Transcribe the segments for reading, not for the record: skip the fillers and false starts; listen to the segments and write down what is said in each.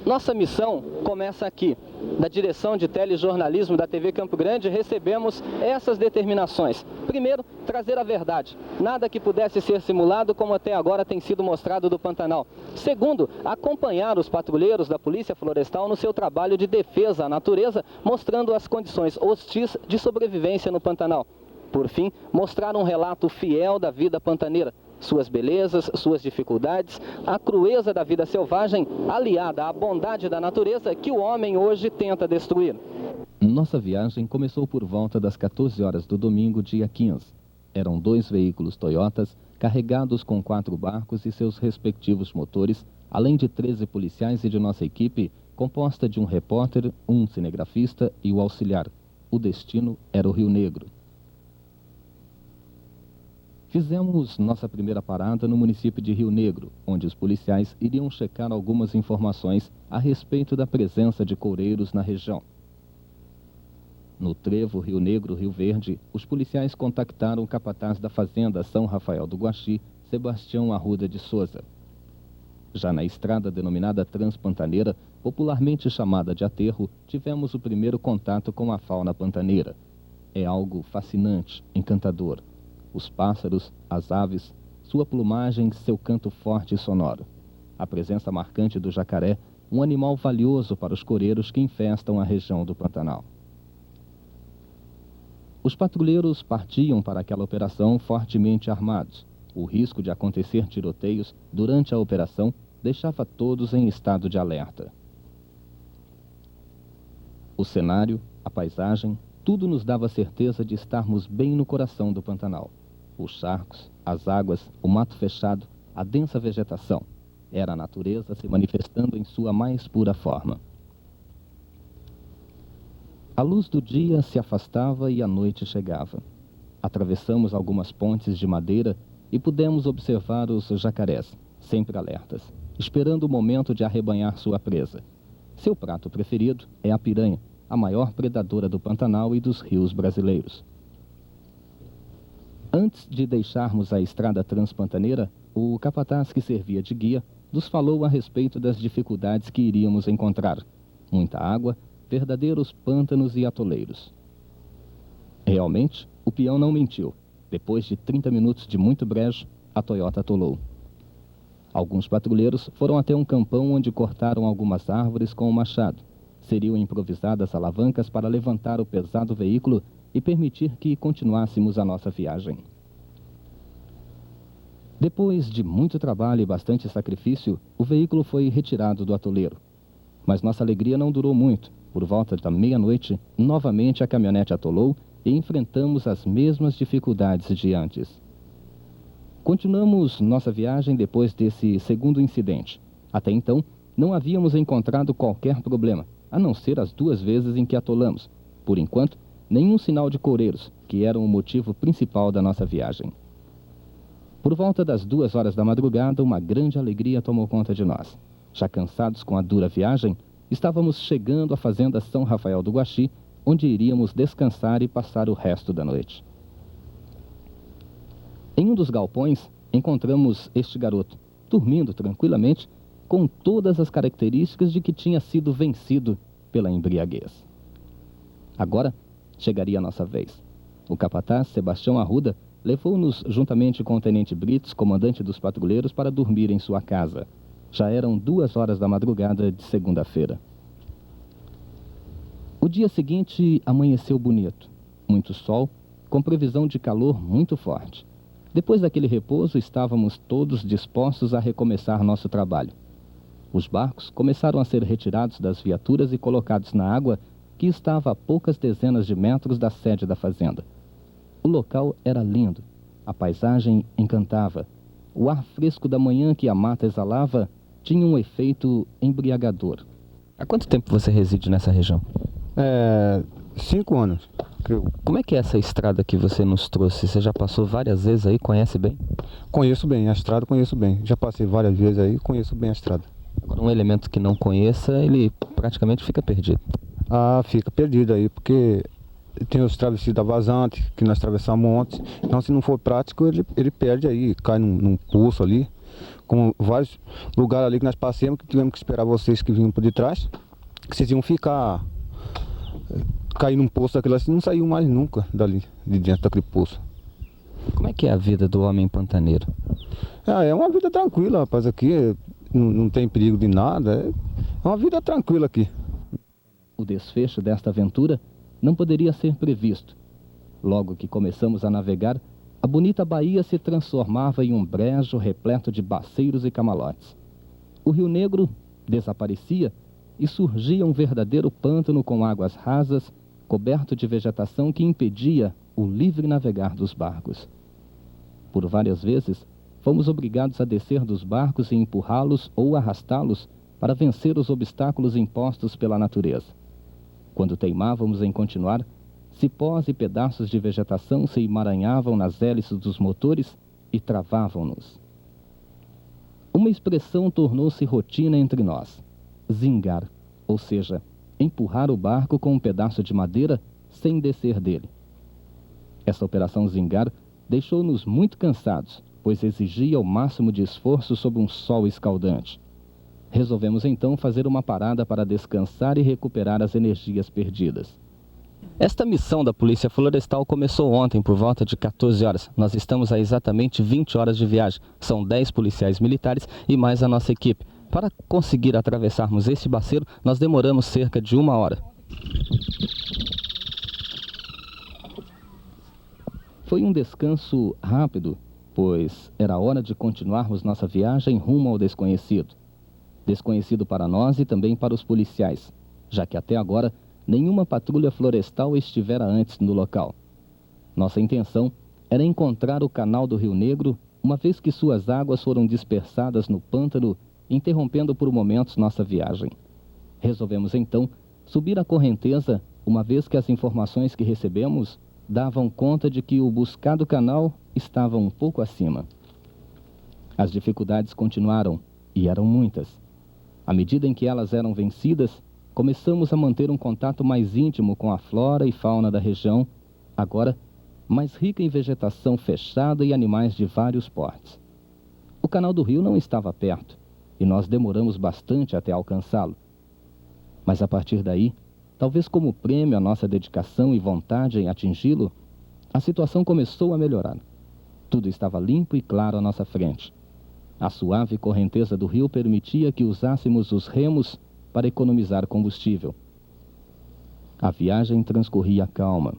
Nossa missão começa aqui. Da direção de telejornalismo da TV Campo Grande, recebemos essas determinações. Primeiro, trazer a verdade. Nada que pudesse ser simulado como até agora tem sido mostrado do Pantanal. Segundo, acompanhar os patrulheiros da Polícia Florestal no seu trabalho de defesa à natureza, mostrando as condições hostis de sobrevivência no Pantanal. Por fim, mostrar um relato fiel da vida pantaneira. Suas belezas, suas dificuldades, a crueza da vida selvagem, aliada à bondade da natureza que o homem hoje tenta destruir. Nossa viagem começou por volta das 14 horas do domingo, dia 15. Eram 2 veículos Toyotas, carregados com 4 barcos e seus respectivos motores, além de 13 policiais e de nossa equipe, composta de um repórter, um cinegrafista e o auxiliar. O destino era o Rio Negro. Fizemos nossa primeira parada no município de Rio Negro, onde os policiais iriam checar algumas informações a respeito da presença de coureiros na região. No trevo Rio Negro-Rio Verde, os policiais contactaram o capataz da fazenda São Rafael do Guaxi, Sebastião Arruda de Souza. Já na estrada denominada Transpantaneira, popularmente chamada de Aterro, tivemos o primeiro contato com a fauna pantaneira. É algo fascinante, encantador. Os pássaros, as aves, sua plumagem, seu canto forte e sonoro. A presença marcante do jacaré, um animal valioso para os coureiros que infestam a região do Pantanal. Os patrulheiros partiam para aquela operação fortemente armados. O risco de acontecer tiroteios durante a operação deixava todos em estado de alerta. O cenário, a paisagem, tudo nos dava certeza de estarmos bem no coração do Pantanal. Os charcos, as águas, o mato fechado, a densa vegetação. Era a natureza se manifestando em sua mais pura forma. A luz do dia se afastava e a noite chegava. Atravessamos algumas pontes de madeira e pudemos observar os jacarés, sempre alertas, esperando o momento de arrebanhar sua presa. Seu prato preferido é a piranha, a maior predadora do Pantanal e dos rios brasileiros. Antes de deixarmos a estrada transpantaneira, o capataz que servia de guia nos falou a respeito das dificuldades que iríamos encontrar. Muita água, verdadeiros pântanos e atoleiros. Realmente, o peão não mentiu. Depois de 30 minutos de muito brejo, a Toyota atolou. Alguns patrulheiros foram até um campão onde cortaram algumas árvores com um machado. Seriam improvisadas alavancas para levantar o pesado veículo e permitir que continuássemos a nossa viagem. Depois de muito trabalho e bastante sacrifício, o veículo foi retirado do atoleiro. Mas nossa alegria não durou muito. Por volta da meia-noite, novamente a caminhonete atolou e enfrentamos as mesmas dificuldades de antes. Continuamos nossa viagem depois desse segundo incidente. Até então, não havíamos encontrado qualquer problema, a não ser as 2 vezes em que atolamos. Por enquanto, nenhum sinal de coureiros, que eram o motivo principal da nossa viagem. Por volta das 2 horas da madrugada, uma grande alegria tomou conta de nós. Já cansados com a dura viagem, estávamos chegando à fazenda São Rafael do Guaxi, onde iríamos descansar e passar o resto da noite. Em um dos galpões, encontramos este garoto, dormindo tranquilamente, com todas as características de que tinha sido vencido pela embriaguez. Agora chegaria a nossa vez. O capataz, Sebastião Arruda, levou-nos, juntamente com o tenente Brits, comandante dos patrulheiros, para dormir em sua casa. Já eram 2 horas da madrugada de segunda-feira. O dia seguinte amanheceu bonito. Muito sol, com previsão de calor muito forte. Depois daquele repouso, estávamos todos dispostos a recomeçar nosso trabalho. Os barcos começaram a ser retirados das viaturas e colocados na água, que estava a poucas dezenas de metros da sede da fazenda. O local era lindo, a paisagem encantava. O ar fresco da manhã que a mata exalava tinha um efeito embriagador. Há quanto tempo você reside nessa região? 5 anos. Como é que é essa estrada que você nos trouxe? Você já passou várias vezes aí, conhece bem? Conheço bem, a estrada conheço bem. Já passei várias vezes aí, conheço bem a estrada. Agora, um elemento que não conheça, ele praticamente fica perdido. Fica perdido aí, porque tem os travessios da vazante, que nós atravessamos ontem. Então, se não for prático, ele perde aí, cai num poço ali. Como vários lugares ali que nós passamos, que tivemos que esperar vocês que vinham por detrás, que vocês iam ficar... cair num poço daquele assim, não saiu mais nunca dali, de dentro daquele poço. Como é que é a vida do homem pantaneiro? É uma vida tranquila, rapaz, aqui não tem perigo de nada, é uma vida tranquila aqui. O desfecho desta aventura não poderia ser previsto. Logo que começamos a navegar, a bonita baía se transformava em um brejo repleto de baceiros e camalotes. O Rio Negro desaparecia e surgia um verdadeiro pântano com águas rasas, coberto de vegetação que impedia o livre navegar dos barcos. Por várias vezes, fomos obrigados a descer dos barcos e empurrá-los ou arrastá-los para vencer os obstáculos impostos pela natureza. Quando teimávamos em continuar, cipós e pedaços de vegetação se emaranhavam nas hélices dos motores e travavam-nos. Uma expressão tornou-se rotina entre nós: zingar, ou seja, empurrar o barco com um pedaço de madeira sem descer dele. Essa operação zingar deixou-nos muito cansados, pois exigia o máximo de esforço sob um sol escaldante. Resolvemos então fazer uma parada para descansar e recuperar as energias perdidas. Esta missão da Polícia Florestal começou ontem por volta de 14 horas. Nós estamos a exatamente 20 horas de viagem. São 10 policiais militares e mais a nossa equipe. Para conseguir atravessarmos este baceiro, nós demoramos cerca de 1 hora. Foi um descanso rápido, pois era hora de continuarmos nossa viagem rumo ao desconhecido. Desconhecido para nós e também para os policiais, já que até agora nenhuma patrulha florestal estivera antes no local. Nossa intenção era encontrar o canal do Rio Negro, uma vez que suas águas foram dispersadas no pântano, interrompendo por momentos nossa viagem. Resolvemos então subir a correnteza, uma vez que as informações que recebemos davam conta de que o buscado canal estava um pouco acima. As dificuldades continuaram, e eram muitas. À medida em que elas eram vencidas, começamos a manter um contato mais íntimo com a flora e fauna da região, agora mais rica em vegetação fechada e animais de vários portes. O canal do rio não estava perto, e nós demoramos bastante até alcançá-lo. Mas a partir daí, talvez como prêmio à nossa dedicação e vontade em atingi-lo, a situação começou a melhorar. Tudo estava limpo e claro à nossa frente. A suave correnteza do rio permitia que usássemos os remos para economizar combustível. A viagem transcorria calma.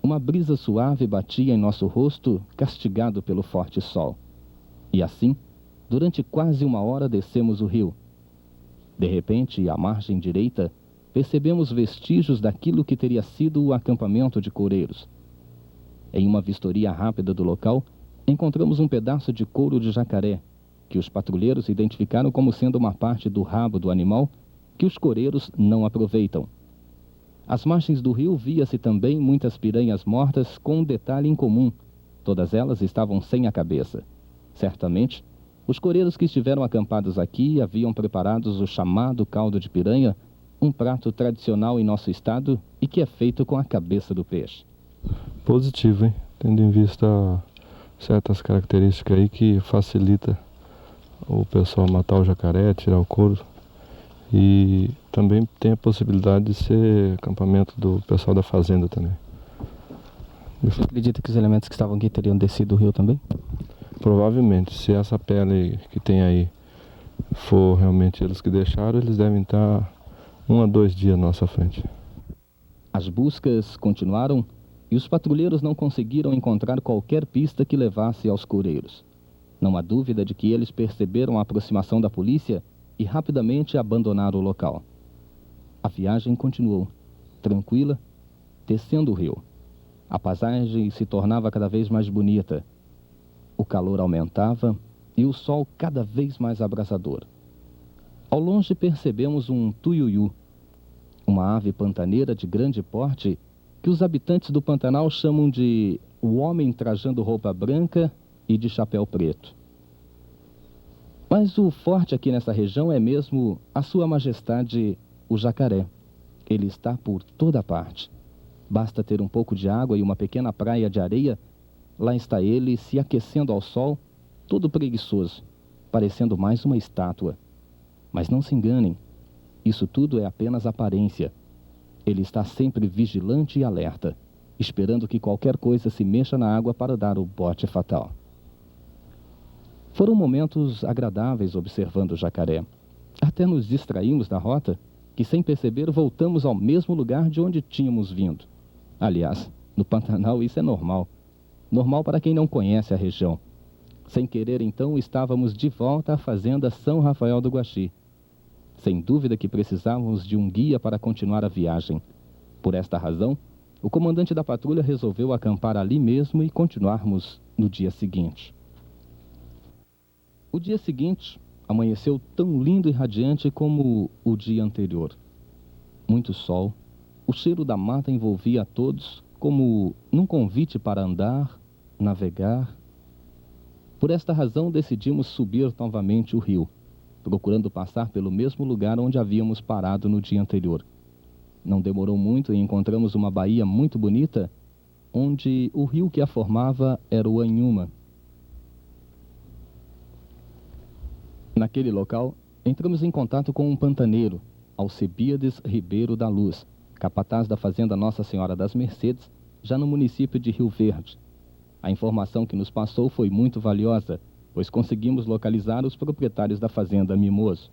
Uma brisa suave batia em nosso rosto, castigado pelo forte sol. E assim, durante quase 1 hora descemos o rio. De repente, à margem direita, percebemos vestígios daquilo que teria sido o acampamento de coureiros. Em uma vistoria rápida do local, encontramos um pedaço de couro de jacaré, que os patrulheiros identificaram como sendo uma parte do rabo do animal que os coureiros não aproveitam. Às margens do rio via-se também muitas piranhas mortas com um detalhe incomum: todas elas estavam sem a cabeça. Certamente, os coureiros que estiveram acampados aqui haviam preparado o chamado caldo de piranha, um prato tradicional em nosso estado e que é feito com a cabeça do peixe. Positivo, hein? Tendo em vista certas características aí que facilita o pessoal matar o jacaré, tirar o couro E também tem a possibilidade de ser acampamento do pessoal da fazenda também. Você acredita que os elementos que estavam aqui teriam descido o rio também? Provavelmente, se essa pele que tem aí for realmente eles que deixaram, eles devem estar 1 a 2 dias à nossa frente. As buscas continuaram e os patrulheiros não conseguiram encontrar qualquer pista que levasse aos coureiros. Não há dúvida de que eles perceberam a aproximação da polícia e rapidamente abandonaram o local. A viagem continuou, tranquila, descendo o rio. A paisagem se tornava cada vez mais bonita. O calor aumentava e o sol cada vez mais abrasador. Ao longe percebemos um tuiuiu, uma ave pantaneira de grande porte que os habitantes do Pantanal chamam de o homem trajando roupa branca e de chapéu preto. Mas o forte aqui nessa região é mesmo a sua majestade, o jacaré. Ele está por toda parte. Basta ter um pouco de água e uma pequena praia de areia, lá está ele se aquecendo ao sol, todo preguiçoso, parecendo mais uma estátua. Mas não se enganem, isso tudo é apenas aparência. Ele está sempre vigilante e alerta, esperando que qualquer coisa se mexa na água para dar o bote fatal. Foram momentos agradáveis observando o jacaré. Até nos distraímos da rota, que sem perceber voltamos ao mesmo lugar de onde tínhamos vindo. Aliás, no Pantanal isso é normal. Normal para quem não conhece a região. Sem querer, então, estávamos de volta à fazenda São Rafael do Guaxi. Sem dúvida que precisávamos de um guia para continuar a viagem. Por esta razão, o comandante da patrulha resolveu acampar ali mesmo e continuarmos no dia seguinte. O dia seguinte amanheceu tão lindo e radiante como o dia anterior. Muito sol, o cheiro da mata envolvia a todos como num convite para andar, navegar. Por esta razão decidimos subir novamente o rio, procurando passar pelo mesmo lugar onde havíamos parado no dia anterior. Não demorou muito e encontramos uma baía muito bonita, onde o rio que a formava era o Anhuma. Naquele local, entramos em contato com um pantaneiro, Alcebiades Ribeiro da Luz, capataz da fazenda Nossa Senhora das Mercedes, já no município de Rio Verde. A informação que nos passou foi muito valiosa, pois conseguimos localizar os proprietários da fazenda Mimoso.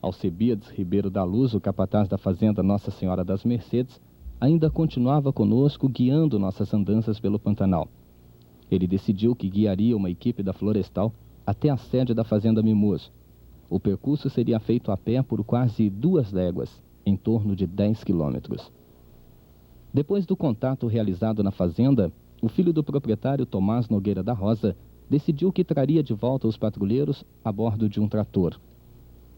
Alcebiades Ribeiro da Luz, o capataz da fazenda Nossa Senhora das Mercedes, ainda continuava conosco guiando nossas andanças pelo Pantanal. Ele decidiu que guiaria uma equipe da Florestal até a sede da fazenda Mimoso. O percurso seria feito a pé por quase 2 léguas, em torno de 10 quilômetros. Depois do contato realizado na fazenda, o filho do proprietário, Tomás Nogueira da Rosa, decidiu que traria de volta os patrulheiros a bordo de um trator.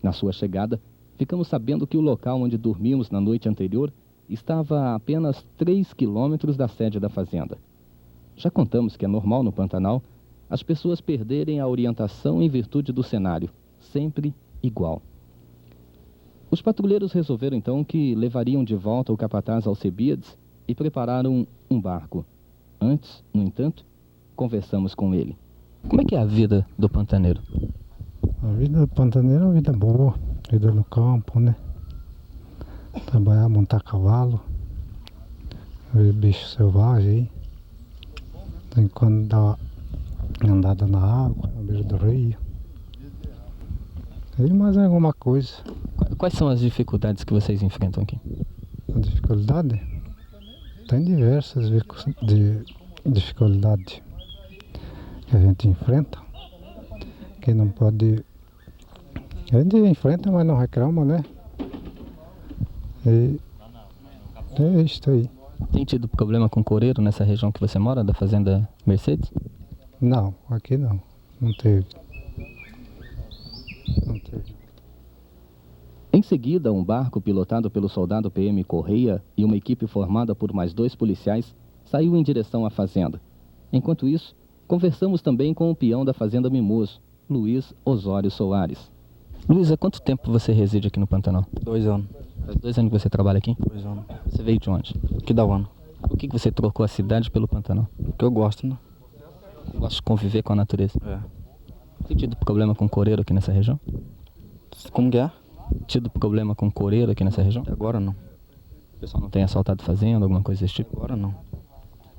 Na sua chegada, ficamos sabendo que o local onde dormimos na noite anterior estava a apenas 3 quilômetros da sede da fazenda. Já contamos que é normal no Pantanal as pessoas perderem a orientação em virtude do cenário, sempre igual. Os patrulheiros resolveram então que levariam de volta o capataz Alcebiades e prepararam um barco. Antes, no entanto, conversamos com ele. Como é que é a vida do pantaneiro? A vida do pantaneiro é uma vida boa, vida no campo, né? Trabalhar, montar cavalo, ver bicho selvagem aí. Tem quando dá andada na água, na beira do rio. E mais alguma coisa. Quais são as dificuldades que vocês enfrentam aqui? A dificuldade? Tem diversas dificuldades que a gente enfrenta. Que não pode... A gente enfrenta, mas não reclama, né? E é isso aí. Tem tido problema com coureiro nessa região que você mora, da fazenda Mercedes? Não, aqui não. Não teve. Não teve. Em seguida, um barco pilotado pelo soldado PM Correia e uma equipe formada por mais 2 policiais saiu em direção à fazenda. Enquanto isso, conversamos também com o peão da fazenda Mimoso, Luiz Osório Soares. Luiz, há quanto tempo você reside aqui no Pantanal? 2 anos. Faz 2 anos que você trabalha aqui? 2 anos. Você veio de onde? Aqui da UAN. Por que você trocou a cidade pelo Pantanal? Porque eu gosto, né? Gosto de conviver com a natureza. É. Tem tido problema com coureiro aqui nessa região? Como que é? tido problema com coreiro aqui nessa região? Agora não. O pessoal não tem assaltado fazenda, alguma coisa desse tipo? Agora não.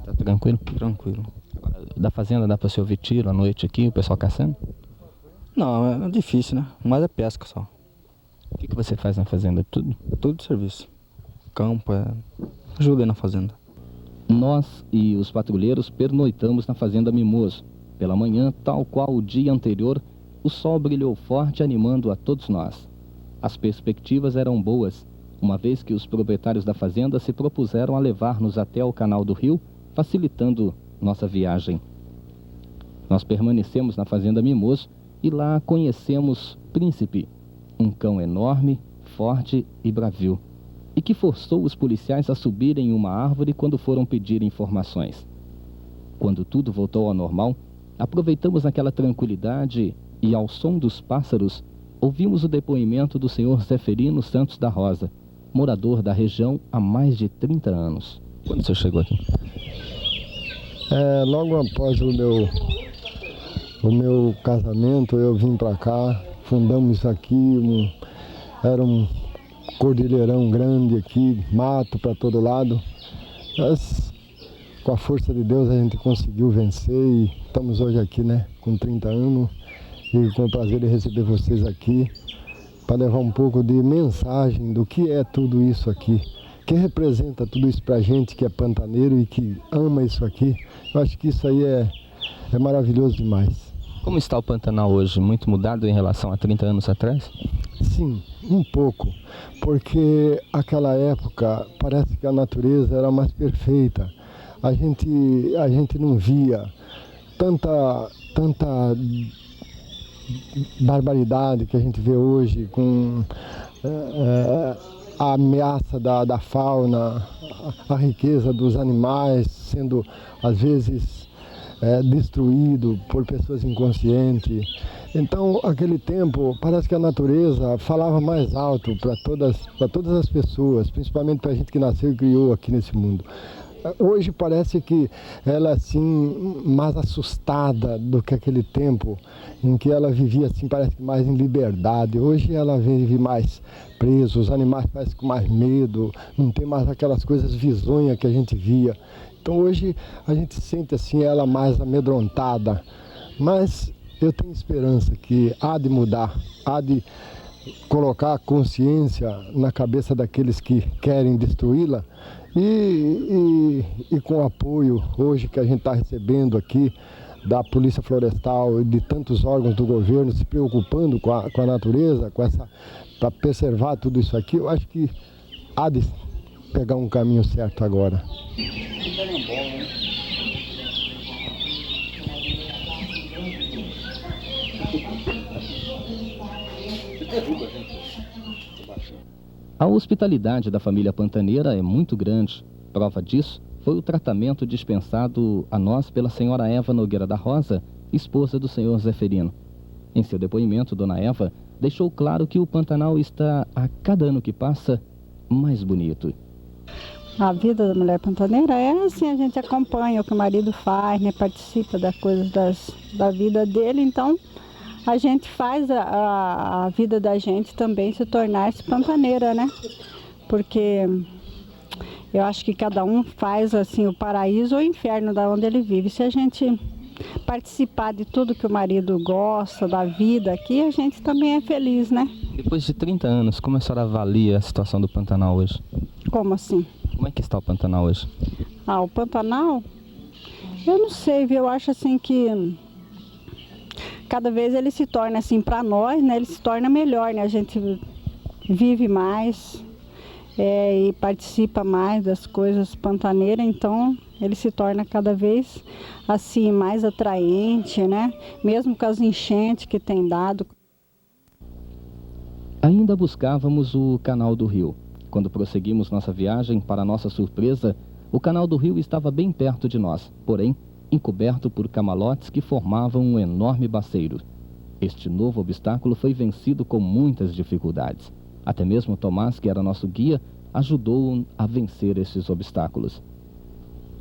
Tá tranquilo? Tranquilo. Agora, da fazenda dá pra se ouvir tiro à noite aqui, o pessoal caçando? Não, é difícil, né? Mas é pesca só. O que você faz na fazenda? Tudo? Tudo de serviço. Campo, ajuda aí na fazenda. Nós e os patrulheiros pernoitamos na fazenda Mimoso. Pela manhã, tal qual o dia anterior, o sol brilhou forte, animando a todos nós. As perspectivas eram boas, uma vez que os proprietários da fazenda se propuseram a levar-nos até o canal do rio, facilitando nossa viagem. Nós permanecemos na fazenda Mimoso e lá conhecemos Príncipe, um cão enorme, forte e bravio, e que forçou os policiais a subirem em uma árvore quando foram pedir informações. Quando tudo voltou ao normal, aproveitamos aquela tranquilidade e, ao som dos pássaros, ouvimos o depoimento do senhor Zeferino Santos da Rosa, morador da região há mais de 30 anos. Quando você chegou aqui? Logo após o meu casamento, eu vim para cá, fundamos isso aqui, era um cordilheirão grande aqui, mato para todo lado. Mas, com a força de Deus, a gente conseguiu vencer e estamos hoje aqui, né, com 30 anos, e com o prazer de receber vocês aqui para levar um pouco de mensagem do que é tudo isso aqui, que representa tudo isso para a gente que é pantaneiro e que ama isso aqui. Eu acho que isso aí é maravilhoso demais. Como está o Pantanal hoje? Muito mudado em relação a 30 anos atrás? Sim, um pouco, porque aquela época parece que a natureza era mais perfeita. A gente não via tanta barbaridade que a gente vê hoje com a ameaça da fauna, a riqueza dos animais sendo às vezes destruído por pessoas inconscientes. Então, aquele tempo, parece que a natureza falava mais alto para todas as pessoas, principalmente para a gente que nasceu e criou aqui nesse mundo. Hoje parece que ela é assim, mais assustada do que aquele tempo em que ela vivia assim, parece que mais em liberdade. Hoje ela vive mais presa, os animais parecem com mais medo, não tem mais aquelas coisas visonhas que a gente via. Então hoje a gente sente assim ela mais amedrontada, mas eu tenho esperança que há de mudar, há de colocar a consciência na cabeça daqueles que querem destruí-la e com o apoio hoje que a gente está recebendo aqui da Polícia Florestal e de tantos órgãos do governo se preocupando com a natureza, para preservar tudo isso aqui, eu acho que há de pegar um caminho certo agora. A hospitalidade da família pantaneira é muito grande. Prova disso foi o tratamento dispensado a nós pela senhora Eva Nogueira da Rosa, esposa do senhor Zeferino. Em seu depoimento, dona Eva deixou claro que o Pantanal está, a cada ano que passa, mais bonito. A vida da mulher pantaneira é assim, a gente acompanha o que o marido faz, né, participa das coisas da vida dele, então a gente faz a vida da gente também se tornar-se pantaneira, né? Porque eu acho que cada um faz assim o paraíso ou o inferno da onde ele vive. Se a gente participar de tudo que o marido gosta, da vida aqui, a gente também é feliz, né? Depois de 30 anos, como a senhora avalia a situação do Pantanal hoje? Como assim? Como é que está o Pantanal hoje? O Pantanal? Eu não sei, viu? Eu acho assim que cada vez ele se torna assim, para nós, né? Ele se torna melhor, né? A gente vive mais e participa mais das coisas pantaneiras, então ele se torna cada vez assim mais atraente, né? Mesmo com as enchentes que tem dado. Ainda buscávamos o Canal do Rio. Quando prosseguimos nossa viagem, para nossa surpresa, o Canal do Rio estava bem perto de nós, porém encoberto por camalotes que formavam um enorme baceiro. Este novo obstáculo foi vencido com muitas dificuldades. Até mesmo Tomás, que era nosso guia, ajudou a vencer esses obstáculos.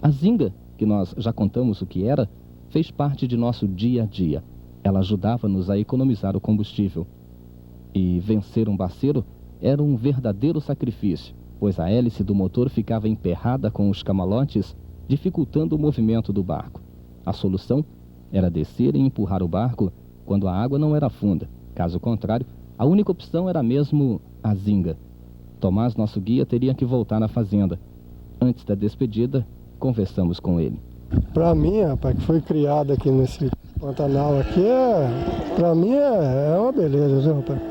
A zinga, que nós já contamos o que era, fez parte de nosso dia a dia. Ela ajudava-nos a economizar o combustível. E vencer um baceiro era um verdadeiro sacrifício, pois a hélice do motor ficava emperrada com os camalotes, dificultando o movimento do barco. A solução era descer e empurrar o barco quando a água não era funda. Caso contrário, a única opção era mesmo a zinga. Tomás, nosso guia, teria que voltar à fazenda. Antes da despedida, conversamos com ele. Para mim, rapaz, que foi criado aqui nesse Pantanal aqui, para mim é uma beleza, viu, rapaz?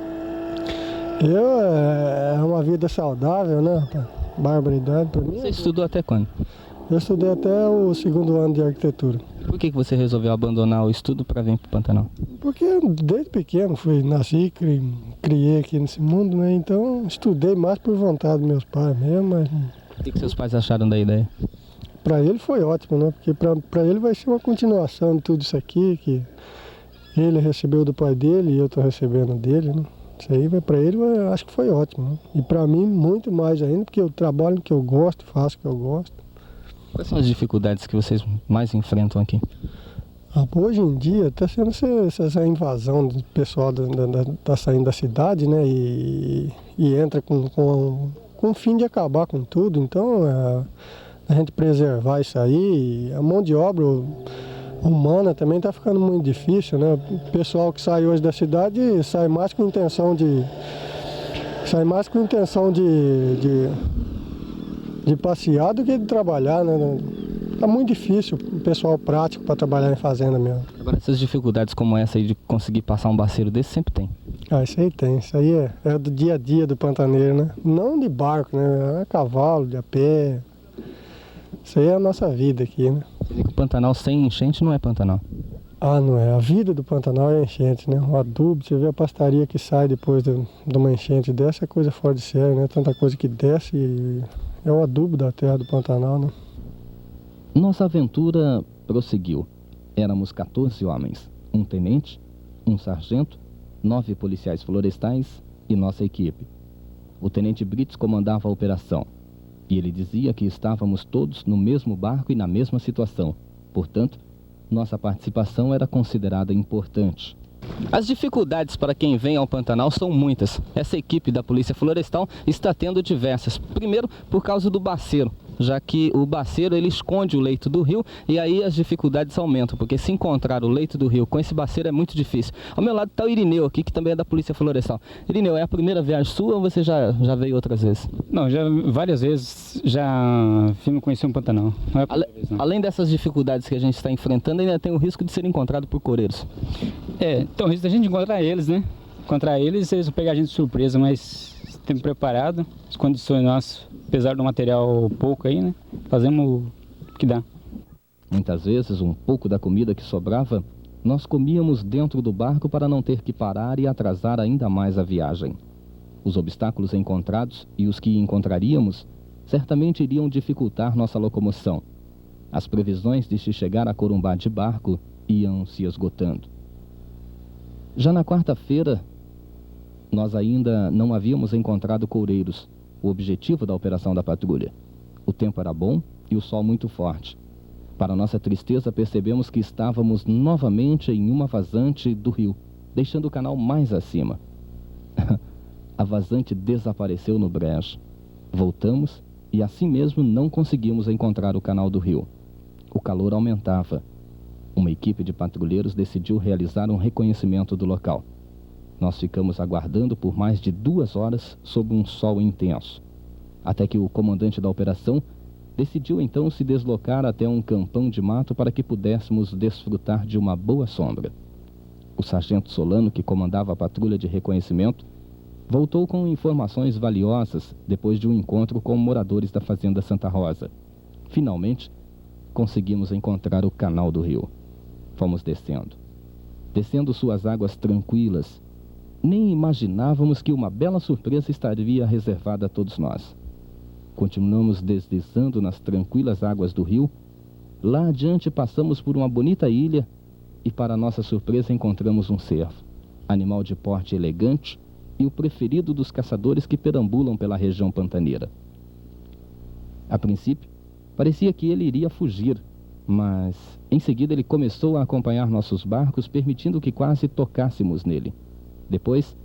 É uma vida saudável, né, rapaz? Barbaridade para mim. Você estudou até quando? Eu estudei até o 2º ano de arquitetura. Por que você resolveu abandonar o estudo para vir para o Pantanal? Porque desde pequeno nasci, criei aqui nesse mundo, né? Então estudei mais por vontade dos meus pais mesmo, mas... O que seus pais acharam da ideia? Para ele foi ótimo, né? Porque para ele vai ser uma continuação de tudo isso aqui, que ele recebeu do pai dele e eu estou recebendo dele, né? Isso aí para ele, eu acho que foi ótimo, né? E para mim muito mais ainda, porque eu trabalho no que eu gosto, faço o que eu gosto. Quais são as dificuldades que vocês mais enfrentam aqui? Hoje em dia está sendo essa invasão do pessoal da saindo da cidade, né? E entra com o fim de acabar com tudo. Então, a gente preservar isso aí, a mão de obra humana também está ficando muito difícil, né? O pessoal que sai hoje da cidade sai mais com intenção de passear do que de trabalhar, né? Tá muito difícil o pessoal prático para trabalhar em fazenda mesmo. Agora, essas dificuldades como essa aí de conseguir passar um baceiro desse sempre tem? Isso aí tem. Isso aí é do dia a dia do pantaneiro, né? Não de barco, né? É cavalo, de a pé. Isso aí é a nossa vida aqui, né? O Pantanal sem enchente não é Pantanal? Não é. A vida do Pantanal é enchente, né? O adubo, você vê a pastaria que sai depois de uma enchente dessa, é coisa fora de série, né? Tanta coisa que desce e é o adubo da terra do Pantanal, né? Nossa aventura prosseguiu. Éramos 14 homens, um tenente, um sargento, 9 policiais florestais e nossa equipe. O tenente Brits comandava a operação e ele dizia que estávamos todos no mesmo barco e na mesma situação. Portanto, nossa participação era considerada importante. As dificuldades para quem vem ao Pantanal são muitas. Essa equipe da Polícia Florestal está tendo diversas. Primeiro, por causa do baceiro, já que o baceiro ele esconde o leito do rio e aí as dificuldades aumentam, porque se encontrar o leito do rio com esse baceiro é muito difícil. Ao meu lado está o Irineu aqui, que também é da Polícia Florestal. Irineu, é a primeira viagem sua ou você já veio outras vezes? Não, já várias vezes já vim conhecer um Pantanal. Não é a primeira vez, não. Além dessas dificuldades que a gente está enfrentando, ainda tem o risco de ser encontrado por coreiros. Então o risco da gente encontrar eles, né? Encontrar eles vão pegar a gente de surpresa, mas estamos preparados, as condições nossas, apesar do material pouco aí, né? Fazemos o que dá. Muitas vezes, um pouco da comida que sobrava, nós comíamos dentro do barco para não ter que parar e atrasar ainda mais a viagem. Os obstáculos encontrados e os que encontraríamos certamente iriam dificultar nossa locomoção. As previsões de se chegar a Corumbá de barco iam se esgotando. Já na quarta-feira, nós ainda não havíamos encontrado coureiros, o objetivo da operação da patrulha. O tempo era bom e o sol muito forte. Para nossa tristeza, percebemos que estávamos novamente em uma vazante do rio, deixando o canal mais acima. A vazante desapareceu no brejo. Voltamos e assim mesmo não conseguimos encontrar o canal do rio. O calor aumentava. Uma equipe de patrulheiros decidiu realizar um reconhecimento do local. Nós ficamos aguardando por mais de 2 horas sob um sol intenso, até que o comandante da operação decidiu então se deslocar até um campão de mato para que pudéssemos desfrutar de uma boa sombra. O sargento Solano, que comandava a patrulha de reconhecimento, voltou com informações valiosas depois de um encontro com moradores da fazenda Santa Rosa. Finalmente, conseguimos encontrar o canal do rio. Fomos descendo suas águas tranquilas. Nem imaginávamos que uma bela surpresa estaria reservada a todos nós. Continuamos deslizando nas tranquilas águas do rio. Lá adiante passamos por uma bonita ilha e, para nossa surpresa, encontramos um cervo, animal de porte elegante e o preferido dos caçadores que perambulam pela região pantaneira. A princípio, parecia que ele iria fugir, mas em seguida ele começou a acompanhar nossos barcos, permitindo que quase tocássemos nele. Depois,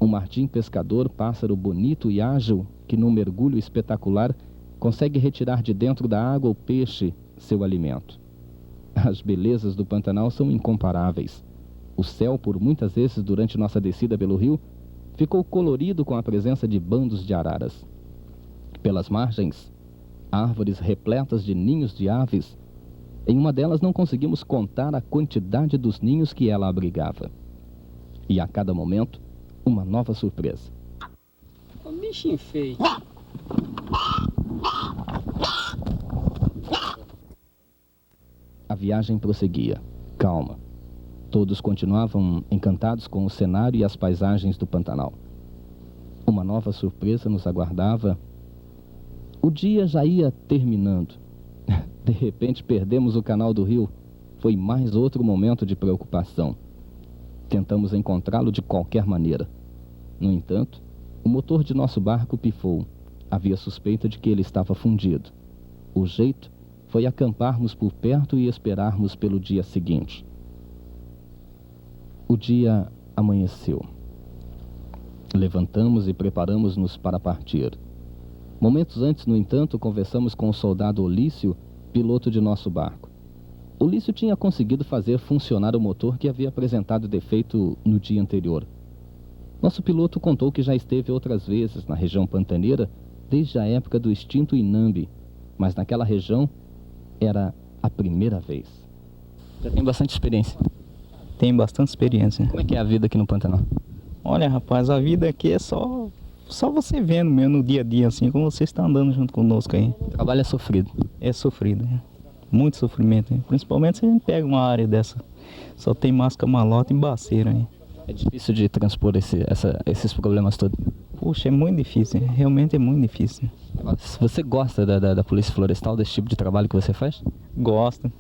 Um martim pescador, pássaro bonito e ágil, que num mergulho espetacular consegue retirar de dentro da água o peixe, seu alimento. As belezas do Pantanal são incomparáveis. O céu, por muitas vezes durante nossa descida pelo rio, ficou colorido com a presença de bandos de araras. Pelas margens, árvores repletas de ninhos de aves. Em uma delas não conseguimos contar a quantidade dos ninhos que ela abrigava. E a cada momento, uma nova surpresa. O bichinho feio. A viagem prosseguia, calma. Todos continuavam encantados com o cenário e as paisagens do Pantanal. Uma nova surpresa nos aguardava. O dia já ia terminando. De repente perdemos o canal do rio. Foi mais outro momento de preocupação. Tentamos encontrá-lo de qualquer maneira. No entanto, o motor de nosso barco pifou. Havia suspeita de que ele estava fundido. O jeito foi acamparmos por perto e esperarmos pelo dia seguinte. O dia amanheceu. Levantamos e preparamos-nos para partir. Momentos antes, no entanto, conversamos com o soldado Olício, piloto de nosso barco. Olício tinha conseguido fazer funcionar o motor que havia apresentado defeito no dia anterior. Nosso piloto contou que já esteve outras vezes na região pantaneira desde a época do extinto Inambi, mas naquela região era a primeira vez. Já tem bastante experiência. Tem bastante experiência. Como é que é a vida aqui no Pantanal? Olha, rapaz, a vida aqui é só você vendo mesmo no dia a dia, assim, como você está andando junto conosco aí. O trabalho é sofrido. É sofrido, né? Muito sofrimento, hein? Principalmente se a gente pega uma área dessa. Só tem masca, malota e baceira, hein? É difícil de transpor esses problemas todos. Puxa, é muito difícil, hein? Realmente é muito difícil. Você gosta da Polícia Florestal, desse tipo de trabalho que você faz? Gosto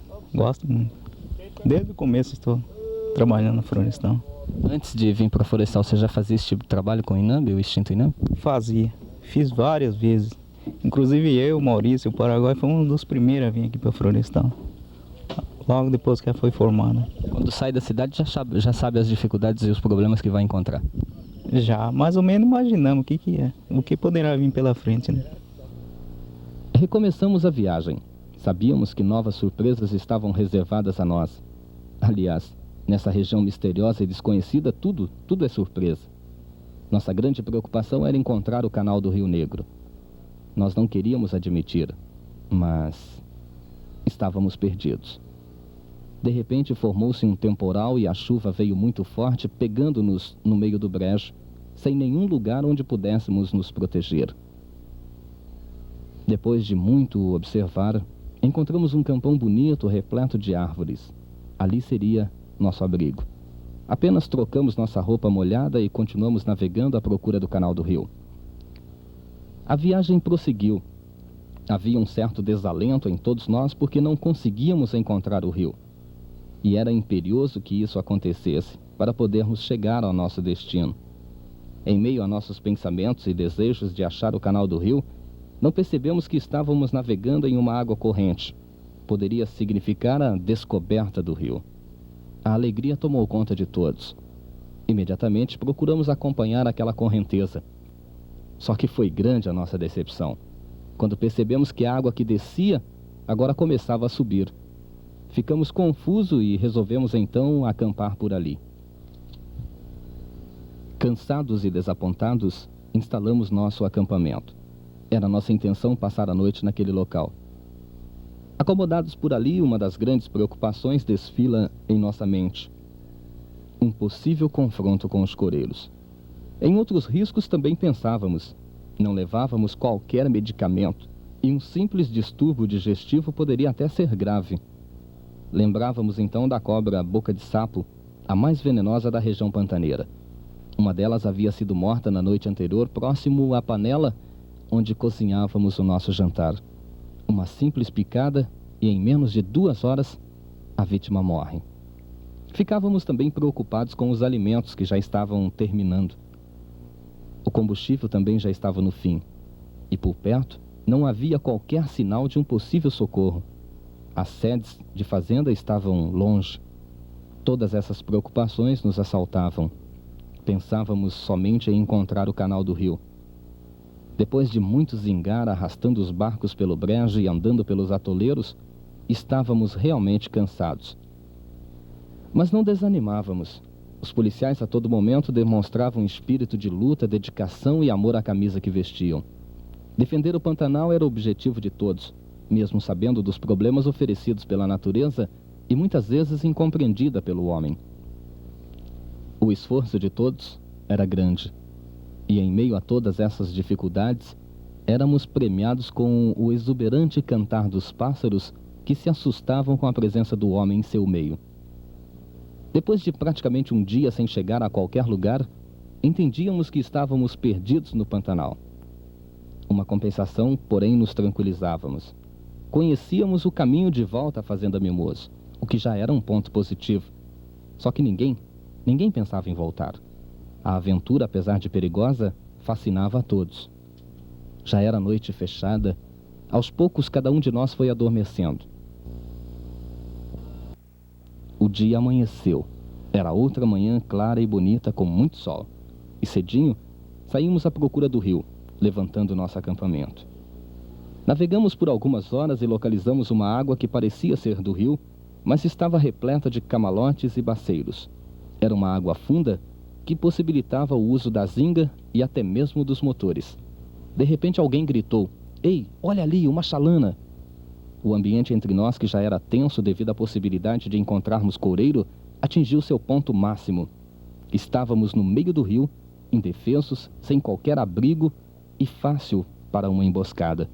muito. Desde o começo estou trabalhando na Florestal. Antes de vir para a Florestal, você já fazia esse tipo de trabalho com o Inambi, o extinto Inambi? Fazia. Fiz várias vezes. Inclusive eu, Maurício, o Paraguai, foi um dos primeiros a vir aqui para a Florestal. Logo depois que ela foi formada. Quando sai da cidade, já sabe as dificuldades e os problemas que vai encontrar? Já, mais ou menos imaginamos o que poderá vir pela frente, né? Recomeçamos a viagem. Sabíamos que novas surpresas estavam reservadas a nós. Aliás, nessa região misteriosa e desconhecida, tudo é surpresa. Nossa grande preocupação era encontrar o canal do Rio Negro. Nós não queríamos admitir, mas estávamos perdidos. De repente formou-se um temporal e a chuva veio muito forte, pegando-nos no meio do brejo, sem nenhum lugar onde pudéssemos nos proteger. Depois de muito observar, encontramos um campão bonito, repleto de árvores. Ali seria nosso abrigo. Apenas trocamos nossa roupa molhada e continuamos navegando à procura do canal do rio. A viagem prosseguiu. Havia um certo desalento em todos nós porque não conseguíamos encontrar o rio. E era imperioso que isso acontecesse para podermos chegar ao nosso destino. Em meio a nossos pensamentos e desejos de achar o canal do rio, não percebemos que estávamos navegando em uma água corrente. Poderia significar a descoberta do rio. A alegria tomou conta de todos. Imediatamente procuramos acompanhar aquela correnteza. Só que foi grande a nossa decepção, quando percebemos que a água que descia agora começava a subir. Ficamos confusos e resolvemos então acampar por ali. Cansados e desapontados, instalamos nosso acampamento. Era nossa intenção passar a noite naquele local. Acomodados por ali, uma das grandes preocupações desfila em nossa mente. Um possível confronto com os coreiros. Em outros riscos também pensávamos. Não levávamos qualquer medicamento e um simples distúrbio digestivo poderia até ser grave. Lembrávamos então da cobra boca de sapo, a mais venenosa da região pantaneira. Uma delas havia sido morta na noite anterior, próximo à panela onde cozinhávamos o nosso jantar. Uma simples picada e em menos de 2 horas a vítima morre. Ficávamos também preocupados com os alimentos que já estavam terminando. O combustível também já estava no fim. E por perto não havia qualquer sinal de um possível socorro. As sedes de fazenda estavam longe. Todas essas preocupações nos assaltavam. Pensávamos somente em encontrar o canal do rio. Depois de muito zingar arrastando os barcos pelo brejo e andando pelos atoleiros, estávamos realmente cansados. Mas não desanimávamos. Os policiais a todo momento demonstravam espírito de luta, dedicação e amor à camisa que vestiam. Defender o Pantanal era o objetivo de todos, mesmo sabendo dos problemas oferecidos pela natureza e muitas vezes incompreendida pelo homem. O esforço de todos era grande. E em meio a todas essas dificuldades, éramos premiados com o exuberante cantar dos pássaros que se assustavam com a presença do homem em seu meio. Depois de praticamente um dia sem chegar a qualquer lugar, entendíamos que estávamos perdidos no Pantanal. Uma compensação, porém, nos tranquilizávamos. Conhecíamos o caminho de volta à Fazenda Mimoso, o que já era um ponto positivo. Só que ninguém pensava em voltar. A aventura, apesar de perigosa, fascinava a todos. Já era noite fechada. Aos poucos, cada um de nós foi adormecendo. O dia amanheceu. Era outra manhã clara e bonita, com muito sol. E cedinho, saímos à procura do rio, levantando nosso acampamento. Navegamos por algumas horas e localizamos uma água que parecia ser do rio, mas estava repleta de camalotes e baceiros. Era uma água funda que possibilitava o uso da zinga e até mesmo dos motores. De repente alguém gritou: "Ei, olha ali, uma chalana!" O ambiente entre nós, que já era tenso devido à possibilidade de encontrarmos coureiro, atingiu seu ponto máximo. Estávamos no meio do rio, indefesos, sem qualquer abrigo e fácil para uma emboscada.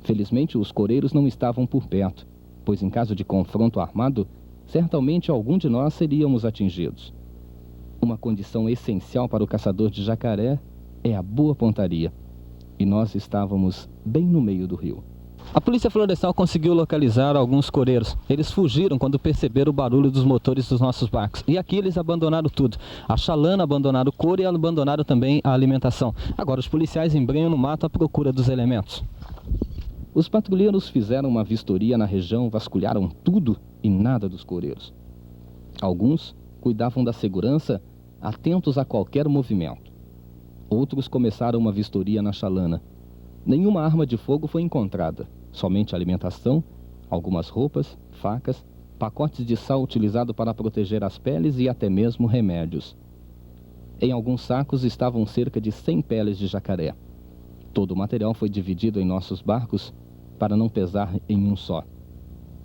Felizmente os coureiros não estavam por perto, pois em caso de confronto armado, certamente algum de nós seríamos atingidos. Uma condição essencial para o caçador de jacaré é a boa pontaria. E nós estávamos bem no meio do rio. A Polícia Florestal conseguiu localizar alguns coureiros. Eles fugiram quando perceberam o barulho dos motores dos nossos barcos. E aqui eles abandonaram tudo. A chalana, abandonaram o couro e abandonaram também a alimentação. Agora os policiais embrenham no mato à procura dos elementos. Os patrulheiros fizeram uma vistoria na região, vasculharam tudo e nada dos coureiros. Alguns cuidavam da segurança, atentos a qualquer movimento. Outros começaram uma vistoria na chalana. Nenhuma arma de fogo foi encontrada, somente alimentação, algumas roupas, facas, pacotes de sal utilizado para proteger as peles e até mesmo remédios. Em alguns sacos estavam cerca de 100 peles de jacaré. Todo o material foi dividido em nossos barcos para não pesar em um só.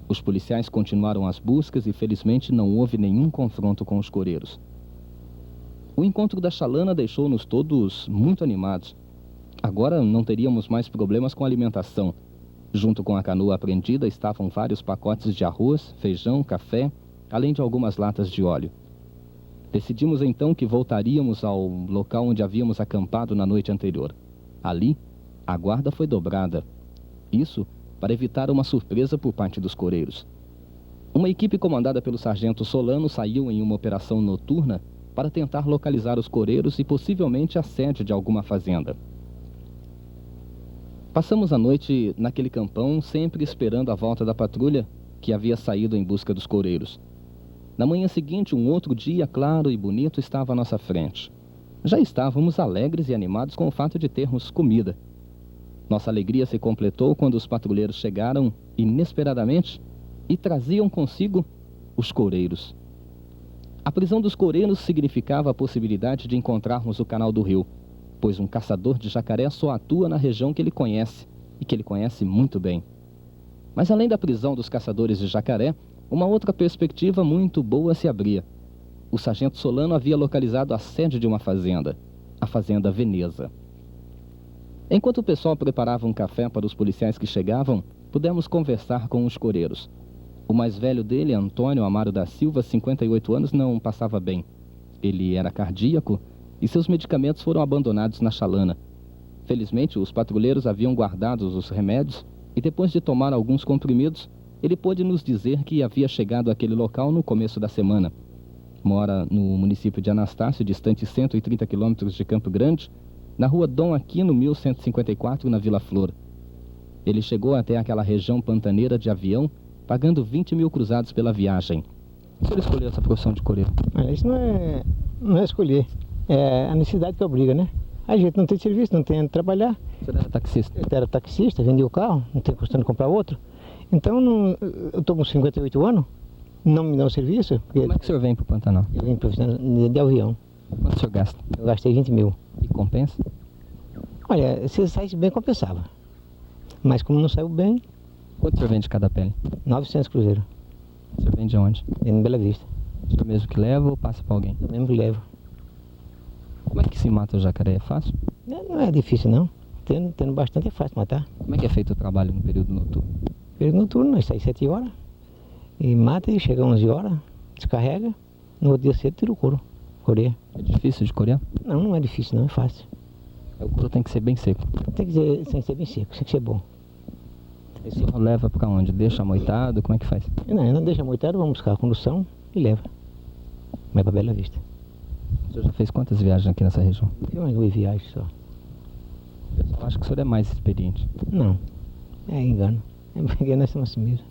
Os policiais continuaram as buscas e felizmente não houve nenhum confronto com os coureiros. O encontro da chalana deixou-nos todos muito animados. Agora não teríamos mais problemas com a alimentação. Junto com a canoa apreendida estavam vários pacotes de arroz, feijão, café, além de algumas latas de óleo. Decidimos então que voltaríamos ao local onde havíamos acampado na noite anterior. Ali, a guarda foi dobrada. Isso para evitar uma surpresa por parte dos coureiros. Uma equipe comandada pelo sargento Solano saiu em uma operação noturna para tentar localizar os coureiros e possivelmente a sede de alguma fazenda. Passamos a noite naquele campão, sempre esperando a volta da patrulha que havia saído em busca dos coureiros. Na manhã seguinte, um outro dia claro e bonito estava à nossa frente. Já estávamos alegres e animados com o fato de termos comida. Nossa alegria se completou quando os patrulheiros chegaram, inesperadamente, e traziam consigo os coureiros. A prisão dos coureiros significava a possibilidade de encontrarmos o canal do rio, pois um caçador de jacaré só atua na região que ele conhece, e que ele conhece muito bem. Mas além da prisão dos caçadores de jacaré, uma outra perspectiva muito boa se abria. O sargento Solano havia localizado a sede de uma fazenda, a Fazenda Veneza. Enquanto o pessoal preparava um café para os policiais que chegavam, pudemos conversar com os coureiros. O mais velho dele, Antônio Amaro da Silva, 58 anos, não passava bem. Ele era cardíaco e seus medicamentos foram abandonados na chalana. Felizmente, os patrulheiros haviam guardado os remédios e depois de tomar alguns comprimidos, ele pôde nos dizer que havia chegado àquele local no começo da semana. Mora no município de Anastácio, distante 130 quilômetros de Campo Grande, na rua Dom Aquino, 1154, na Vila Flor. Ele chegou até aquela região pantaneira de avião, pagando 20 mil cruzados pela viagem. O senhor escolheu essa profissão de coureiro? Isso não é escolher. É a necessidade que obriga, né? A gente não tem serviço, não tem onde trabalhar. Você era taxista? Eu era taxista, vendia o carro, não tem custando comprar outro. Então, eu estou com 58 anos, não me dão serviço. Como é que o senhor vem para o Pantanal? Eu vim profissional de avião. Quanto o senhor gasta? Eu gastei 20 mil. E compensa? Olha, se saísse bem, compensava. Mas como não saiu bem... Quanto o senhor vende cada pele? 900 cruzeiros. O senhor vende aonde? Em Bela Vista. O senhor mesmo que leva ou passa para alguém? Eu mesmo que levo. Como é que se mata o jacaré? É fácil? Não é difícil, não. Tendo bastante é fácil matar. Como é que é feito o trabalho no período noturno? No período noturno, nós saímos 7 horas. E mata e chega 11 horas, descarrega. No outro dia cedo tira o couro. Coreia. É difícil de corear? Não, não é difícil, não. É fácil. O couro tem que ser bem seco. Tem que ser bem seco, tem que ser bom. O senhor leva para onde? Deixa amoitado? Como é que faz? Não deixa amoitado, vamos buscar a condução e leva. Vai para Bela Vista. O senhor já fez quantas viagens aqui nessa região? Eu não viagem só. Eu acho que o senhor é mais experiente. Não, é engano. É porque nós somos assim mesmo.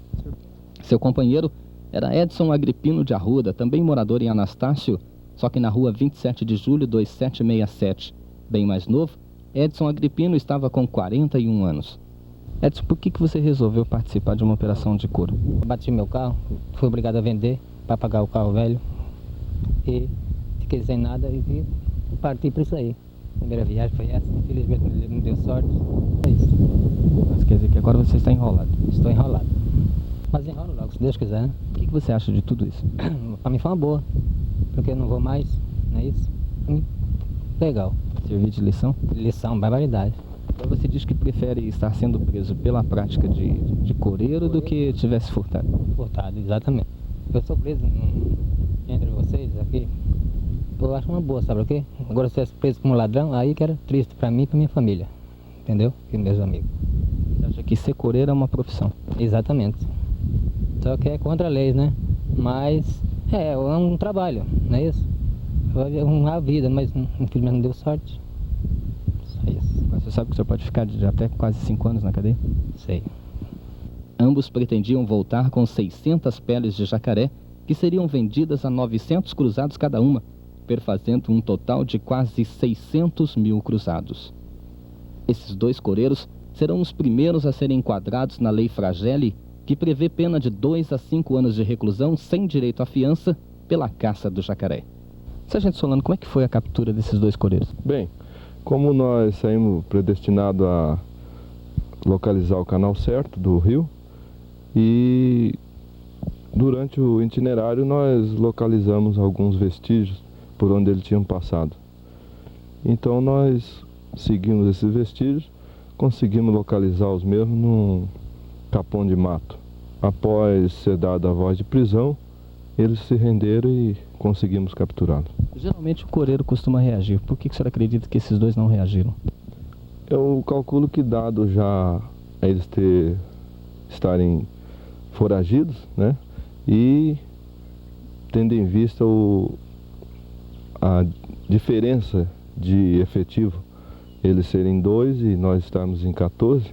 Seu companheiro era Edson Agripino de Arruda, também morador em Anastácio, só que na rua 27 de julho 2767. Bem mais novo, Edson Agripino estava com 41 anos. Edson, por que você resolveu participar de uma operação de couro? Bati meu carro, fui obrigado a vender para pagar o carro velho e fiquei sem nada e parti para isso aí. Primeira viagem foi essa, infelizmente não deu sorte, é isso. Mas quer dizer que agora você está enrolado? Estou enrolado, mas enrolo logo, se Deus quiser, né? O que você acha de tudo isso? Para mim foi uma boa, porque eu não vou mais, não é isso? Pra mim, legal. Servir de lição? Lição, barbaridade. Então você diz que prefere estar sendo preso pela prática de coureiro do que tivesse furtado? Furtado, exatamente. Eu sou preso entre vocês aqui, eu acho uma boa, sabe o quê? Agora se eu fosse preso como ladrão, aí que era triste pra mim e pra minha família, entendeu? E meus amigos. Você acha que ser coureiro é uma profissão? Exatamente. Só que é contra a lei, né? Mas é um trabalho, não é isso? É uma vida, mas infelizmente não deu sorte. Só isso. Mas você sabe que você pode ficar de até quase 5 anos na cadeia? Sei. Ambos pretendiam voltar com 600 peles de jacaré, que seriam vendidas a 900 cruzados cada uma, perfazendo um total de quase 600 mil cruzados. Esses 2 coureiros serão os primeiros a serem enquadrados na Lei Fragelli, que prevê pena de 2 a 5 anos de reclusão sem direito à fiança pela caça do jacaré. Sargento Solano, como é que foi a captura desses 2 coureiros? Bem, como nós saímos predestinados a localizar o canal certo do rio, e durante o itinerário nós localizamos alguns vestígios por onde eles tinham passado. Então nós seguimos esses vestígios, conseguimos localizar os mesmos num capão de mato. Após ser dada a voz de prisão, eles se renderam e conseguimos capturá-los. Geralmente o coureiro costuma reagir. Por que o senhor acredita que esses 2 não reagiram? Eu calculo que, dado já eles estarem foragidos, né? E tendo em vista a diferença de efetivo, eles serem 2 e nós estarmos em 14,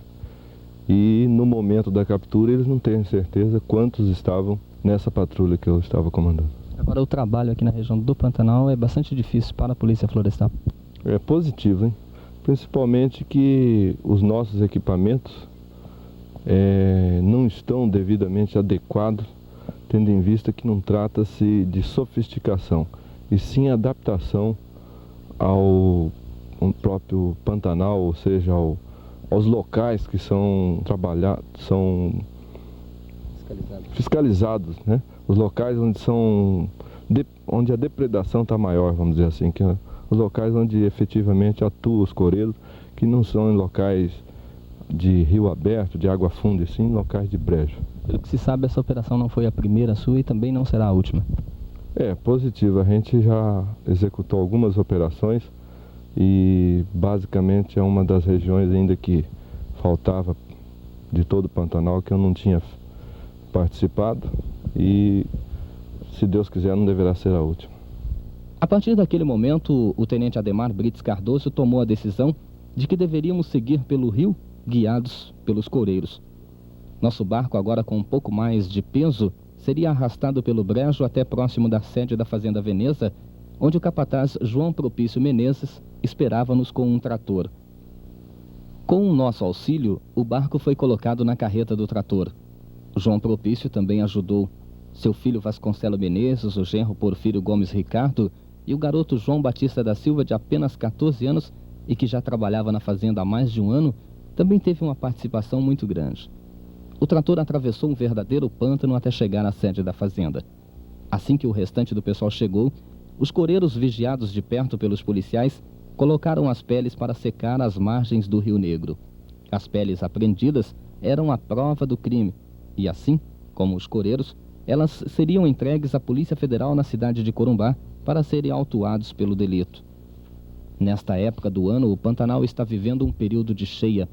e no momento da captura eles não têm certeza quantos estavam nessa patrulha que eu estava comandando. Agora, o trabalho aqui na região do Pantanal é bastante difícil para a Polícia Florestal. É positivo, hein? Principalmente que os nossos equipamentos não estão devidamente adequados, tendo em vista que não trata-se de sofisticação, e sim adaptação ao próprio Pantanal, ou seja, aos locais que são trabalhados, são fiscalizados, né? Os locais onde a depredação está maior, vamos dizer assim, que os locais onde efetivamente atuam os coureiros, que não são em locais de rio aberto, de água funda, e sim em locais de brejo. Pelo que se sabe, essa operação não foi a primeira sua e também não será a última. É positivo, a gente já executou algumas operações e basicamente é uma das regiões ainda que faltava de todo o Pantanal que eu não tinha participado, e se Deus quiser não deverá ser a última. A partir daquele momento, o tenente Ademar Brites Cardoso tomou a decisão de que deveríamos seguir pelo rio, guiados pelos coureiros. Nosso barco, agora com um pouco mais de peso, seria arrastado pelo brejo até próximo da sede da Fazenda Veneza, onde o capataz João Propício Menezes esperava-nos com um trator. Com o nosso auxílio, o barco foi colocado na carreta do trator. João Propício também ajudou. Seu filho Vasconcelo Menezes, o genro Porfírio Gomes Ricardo e o garoto João Batista da Silva, de apenas 14 anos e que já trabalhava na fazenda há mais de um ano, também teve uma participação muito grande. O trator atravessou um verdadeiro pântano até chegar à sede da fazenda. Assim que o restante do pessoal chegou, os coreiros, vigiados de perto pelos policiais, colocaram as peles para secar às margens do Rio Negro. As peles apreendidas eram a prova do crime e assim, como os coreiros, elas seriam entregues à Polícia Federal na cidade de Corumbá para serem autuados pelo delito. Nesta época do ano, o Pantanal está vivendo um período de cheia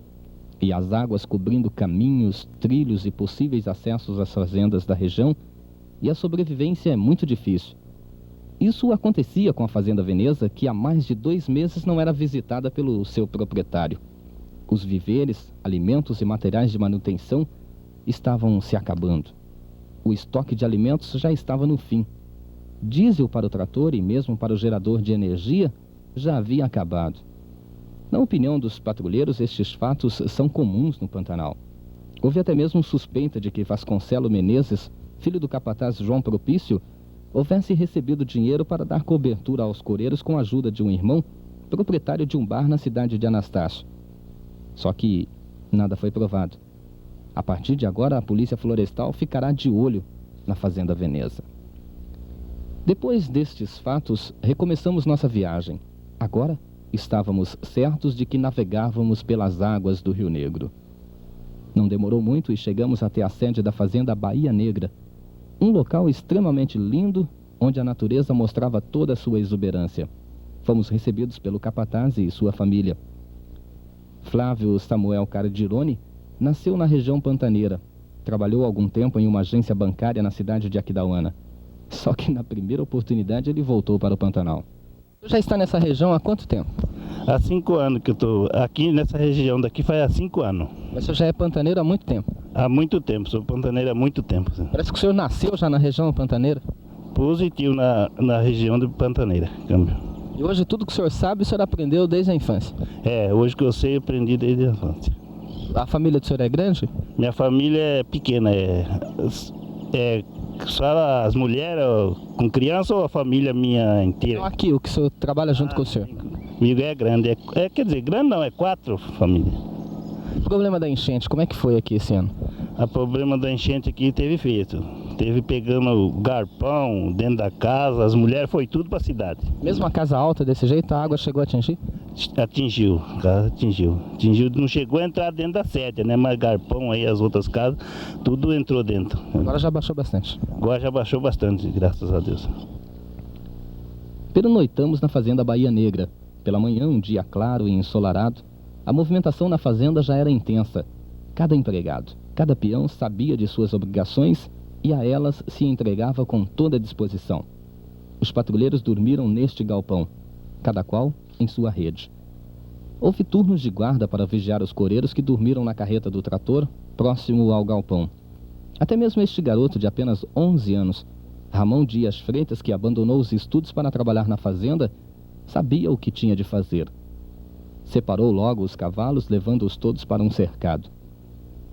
e as águas cobrindo caminhos, trilhos e possíveis acessos às fazendas da região, e a sobrevivência é muito difícil. Isso acontecia com a Fazenda Veneza, que há mais de 2 meses não era visitada pelo seu proprietário. Os víveres, alimentos e materiais de manutenção estavam se acabando. O estoque de alimentos já estava no fim. Diesel para o trator e mesmo para o gerador de energia já havia acabado. Na opinião dos patrulheiros, estes fatos são comuns no Pantanal. Houve até mesmo suspeita de que Vasconcelo Menezes, filho do capataz João Propício, houvesse recebido dinheiro para dar cobertura aos coreiros com a ajuda de um irmão, proprietário de um bar na cidade de Anastácio. Só que nada foi provado. A partir de agora, a Polícia Florestal ficará de olho na Fazenda Veneza. Depois destes fatos, recomeçamos nossa viagem. Agora, estávamos certos de que navegávamos pelas águas do Rio Negro. Não demorou muito e chegamos até a sede da Fazenda Bahia Negra, um local extremamente lindo, onde a natureza mostrava toda a sua exuberância. Fomos recebidos pelo capataz e sua família. Flávio Samuel Cardironi nasceu na região pantaneira. Trabalhou algum tempo em uma agência bancária na cidade de Aquidauana. Só que na primeira oportunidade ele voltou para o Pantanal. Você já está nessa região há quanto tempo? Há 5 anos que eu estou aqui nessa região daqui, faz há 5 anos. Mas você já é pantaneiro há muito tempo? Há muito tempo, sou pantaneiro há muito tempo. Sim. Parece que o senhor nasceu já na região pantaneira? Positivo na região de Pantaneira, câmbio. E hoje tudo que o senhor sabe, o senhor aprendeu desde a infância? É, hoje que eu sei, eu aprendi desde a infância. A família do senhor é grande? Minha família é pequena, só as mulheres com criança ou a família minha inteira? Então aqui, o que o senhor trabalha junto com o senhor? Comigo é grande, quer dizer, grande não, é 4 famílias. O problema da enchente, como é que foi aqui esse ano? O problema da enchente aqui teve feito. Teve pegando o garpão dentro da casa, as mulheres, foi tudo para a cidade. Mesmo a casa alta desse jeito, a água chegou a atingir? Atingiu, não chegou a entrar dentro da sede, né? Mas garpão aí, as outras casas, tudo entrou dentro. Agora já baixou bastante? Agora já baixou bastante, graças a Deus. Pernoitamos na Fazenda Bahia Negra. Pela manhã, um dia claro e ensolarado, a movimentação na fazenda já era intensa. Cada empregado, cada peão sabia de suas obrigações e a elas se entregava com toda a disposição. Os patrulheiros dormiram neste galpão, cada qual em sua rede. Houve turnos de guarda para vigiar os coreiros que dormiram na carreta do trator, próximo ao galpão. Até mesmo este garoto de apenas 11 anos, Ramon Dias Freitas, que abandonou os estudos para trabalhar na fazenda, sabia o que tinha de fazer. Separou logo os cavalos, levando-os todos para um cercado.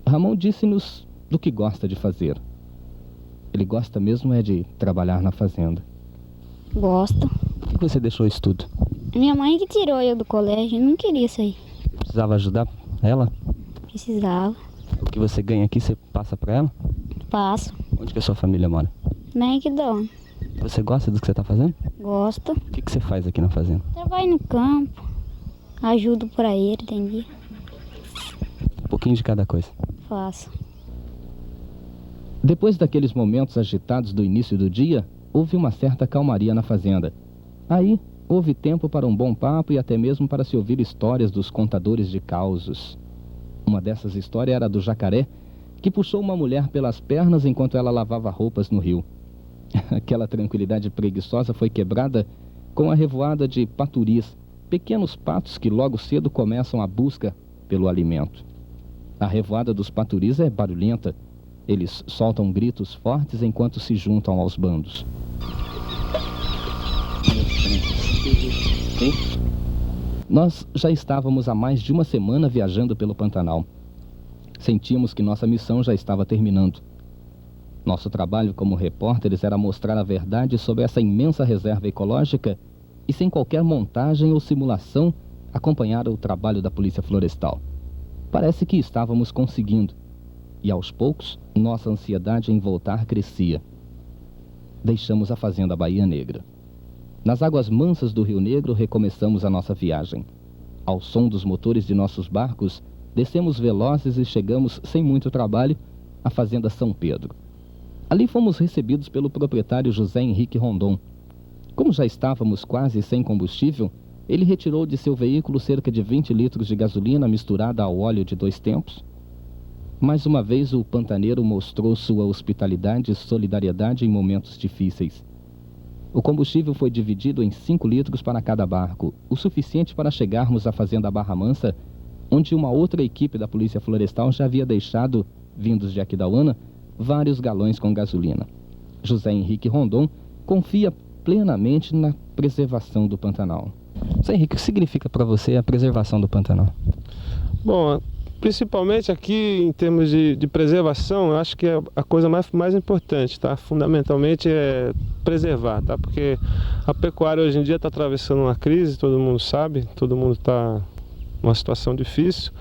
Ramon disse-nos do que gosta de fazer. Ele gosta mesmo é de trabalhar na fazenda. Gosto. Por que você deixou o estudo? Minha mãe que tirou eu do colégio, eu não queria sair. Precisava ajudar ela? Precisava. O que você ganha aqui, você passa para ela? Passo. Onde que a sua família mora? Na Aquidauana. Você gosta do que você está fazendo? Gosto. O que você faz aqui na fazenda? Trabalho no campo, ajudo para ele, tem dia. Um pouquinho de cada coisa. Faço. Depois daqueles momentos agitados do início do dia, houve uma certa calmaria na fazenda. Aí, houve tempo para um bom papo e até mesmo para se ouvir histórias dos contadores de causos. Uma dessas histórias era do jacaré, que puxou uma mulher pelas pernas enquanto ela lavava roupas no rio. Aquela tranquilidade preguiçosa foi quebrada com a revoada de paturis, pequenos patos que logo cedo começam a busca pelo alimento. A revoada dos paturis é barulhenta. Eles soltam gritos fortes enquanto se juntam aos bandos. Nós já estávamos há mais de uma semana viajando pelo Pantanal. Sentimos que nossa missão já estava terminando. Nosso trabalho como repórteres era mostrar a verdade sobre essa imensa reserva ecológica e, sem qualquer montagem ou simulação, acompanhar o trabalho da Polícia Florestal. Parece que estávamos conseguindo. E, aos poucos, nossa ansiedade em voltar crescia. Deixamos a fazenda Bahia Negra. Nas águas mansas do Rio Negro, recomeçamos a nossa viagem. Ao som dos motores de nossos barcos, descemos velozes e chegamos, sem muito trabalho, à fazenda São Pedro. Ali fomos recebidos pelo proprietário José Henrique Rondon. Como já estávamos quase sem combustível, ele retirou de seu veículo cerca de 20 litros de gasolina misturada ao óleo de 2 tempos. Mais uma vez, o pantaneiro mostrou sua hospitalidade e solidariedade em momentos difíceis. O combustível foi dividido em 5 litros para cada barco, o suficiente para chegarmos à fazenda Barra Mansa, onde uma outra equipe da Polícia Florestal já havia deixado, vindos de Aquidauana, vários galões com gasolina. José Henrique Rondon confia plenamente na preservação do Pantanal. José Henrique, o que significa para você a preservação do Pantanal? Bom, principalmente aqui em termos de preservação, eu acho que é a coisa mais importante, tá? Fundamentalmente é preservar, tá? Porque a pecuária hoje em dia está atravessando uma crise, todo mundo sabe, todo mundo está numa situação difícil.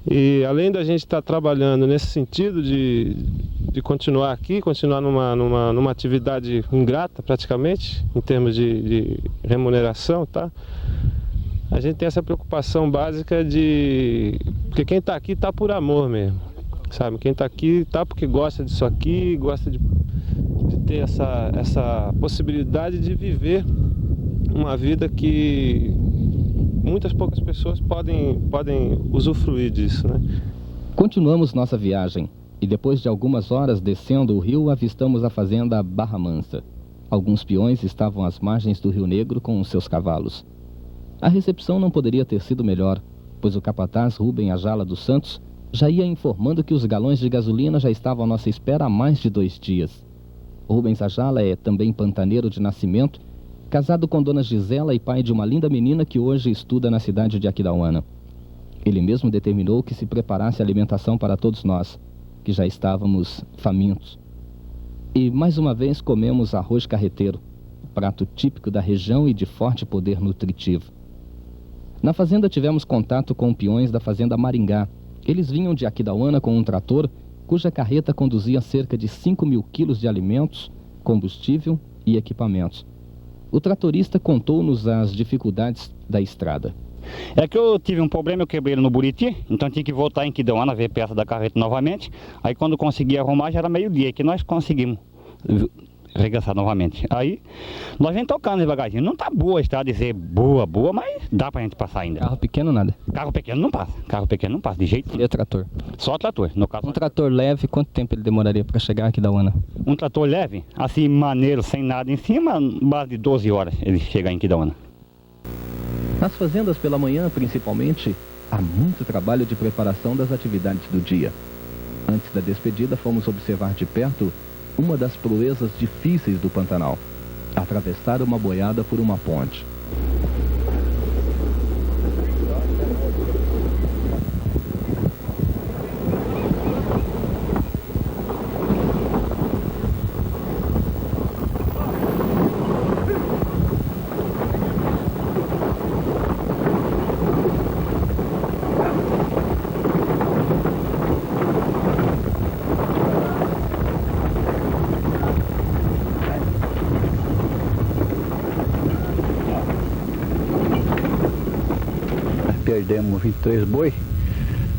E além da gente estar trabalhando nesse sentido de continuar aqui, continuar numa atividade ingrata praticamente, em termos de remuneração, tá? A gente tem essa preocupação básica porque quem está aqui está por amor mesmo, sabe? Quem está aqui está porque gosta disso aqui, gosta de ter essa possibilidade de viver uma vida que muitas poucas pessoas podem usufruir disso, né? Continuamos nossa viagem e depois de algumas horas descendo o rio, avistamos a fazenda Barra Mansa. Alguns peões estavam às margens do Rio Negro com os seus cavalos. A recepção não poderia ter sido melhor, pois o capataz Rubem Ajala dos Santos já ia informando que os galões de gasolina já estavam à nossa espera há mais de 2 dias. Rubens Ajala é também pantaneiro de nascimento, casado com Dona Gisela e pai de uma linda menina que hoje estuda na cidade de Aquidauana. Ele mesmo determinou que se preparasse alimentação para todos nós, que já estávamos famintos. E mais uma vez comemos arroz carreteiro, prato típico da região e de forte poder nutritivo. Na fazenda tivemos contato com peões da fazenda Maringá. Eles vinham de Aquidauana com um trator, cuja carreta conduzia cerca de 5.000 quilos de alimentos, combustível e equipamentos. O tratorista contou-nos as dificuldades da estrada. É que eu tive um problema, eu quebrei ele no Buriti, então tinha que voltar em Aquidauana, ver peça da carreta novamente. Aí quando consegui arrumar já era meio-dia, que nós conseguimos regressar novamente. Aí nós vem tocando devagarzinho. Não tá boa a estrada, dizer boa, mas dá pra gente passar ainda. Carro pequeno nada? Carro pequeno não passa, de jeito nenhum. E trator? Só trator, no caso. Um trator leve, quanto tempo ele demoraria para chegar aqui da Aquidauana? Um trator leve, assim, maneiro, sem nada em cima, base de 12 horas ele chega em Aquidauana. Nas fazendas pela manhã, principalmente, há muito trabalho de preparação das atividades do dia. Antes da despedida, fomos observar de perto uma das proezas difíceis do Pantanal: atravessar uma boiada por uma ponte. Perdemos 23 boi,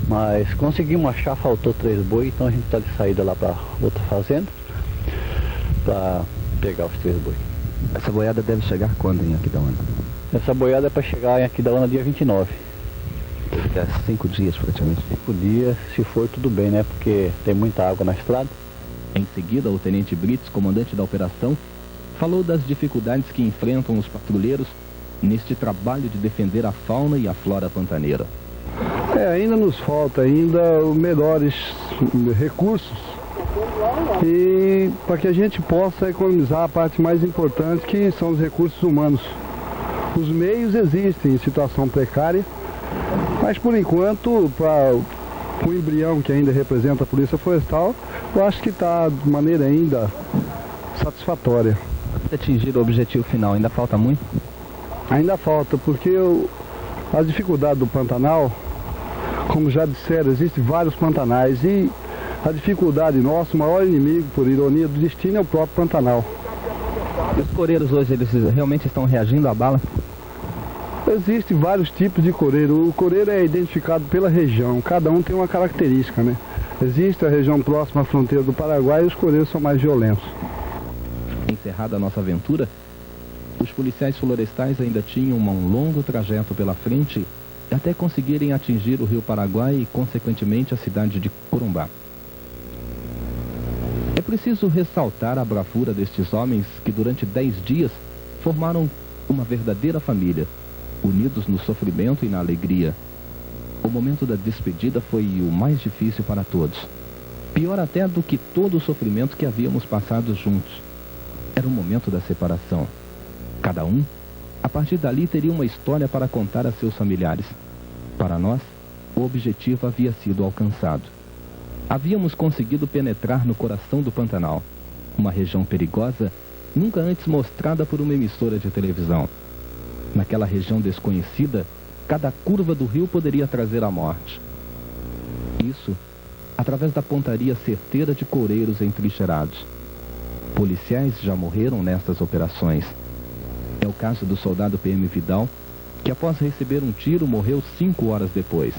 mas conseguimos achar, faltou 3 boi, então a gente está de saída lá para outra fazenda para pegar os 3 boi. Essa boiada deve chegar quando em Aquidauana? Essa boiada é para chegar em Aquidauana dia 29. É 5 dias praticamente. 5 dias, se for tudo bem, né? Porque tem muita água na estrada. Em seguida, o tenente Brits, comandante da operação, falou das dificuldades que enfrentam os patrulheiros neste trabalho de defender a fauna e a flora pantaneira. Ainda nos falta melhores recursos e para que a gente possa economizar a parte mais importante, que são os recursos humanos. Os meios existem em situação precária, mas por enquanto, para o embrião que ainda representa a Polícia Florestal, eu acho que está de maneira ainda satisfatória. Para atingir o objetivo final, ainda falta muito? Ainda falta, porque a dificuldade do Pantanal, como já disseram, existem vários pantanais e a dificuldade nossa, o maior inimigo, por ironia do destino, é o próprio Pantanal. E os coreiros hoje, eles realmente estão reagindo à bala? Existem vários tipos de coreiro. O coreiro é identificado pela região, cada um tem uma característica, né? Existe a região próxima à fronteira do Paraguai e os coreiros são mais violentos. Encerrada a nossa aventura, os policiais florestais ainda tinham um longo trajeto pela frente até conseguirem atingir o Rio Paraguai e, consequentemente, a cidade de Corumbá. É preciso ressaltar a bravura destes homens que, durante 10 dias, formaram uma verdadeira família, unidos no sofrimento e na alegria. O momento da despedida foi o mais difícil para todos. Pior até do que todo o sofrimento que havíamos passado juntos. Era o momento da separação. Cada um, a partir dali, teria uma história para contar a seus familiares. Para nós, o objetivo havia sido alcançado. Havíamos conseguido penetrar no coração do Pantanal, uma região perigosa, nunca antes mostrada por uma emissora de televisão. Naquela região desconhecida, cada curva do rio poderia trazer a morte. Isso, através da pontaria certeira de coreiros entrincheirados. Policiais já morreram nessas operações. É o caso do soldado PM Vidal, que após receber um tiro morreu 5 horas depois.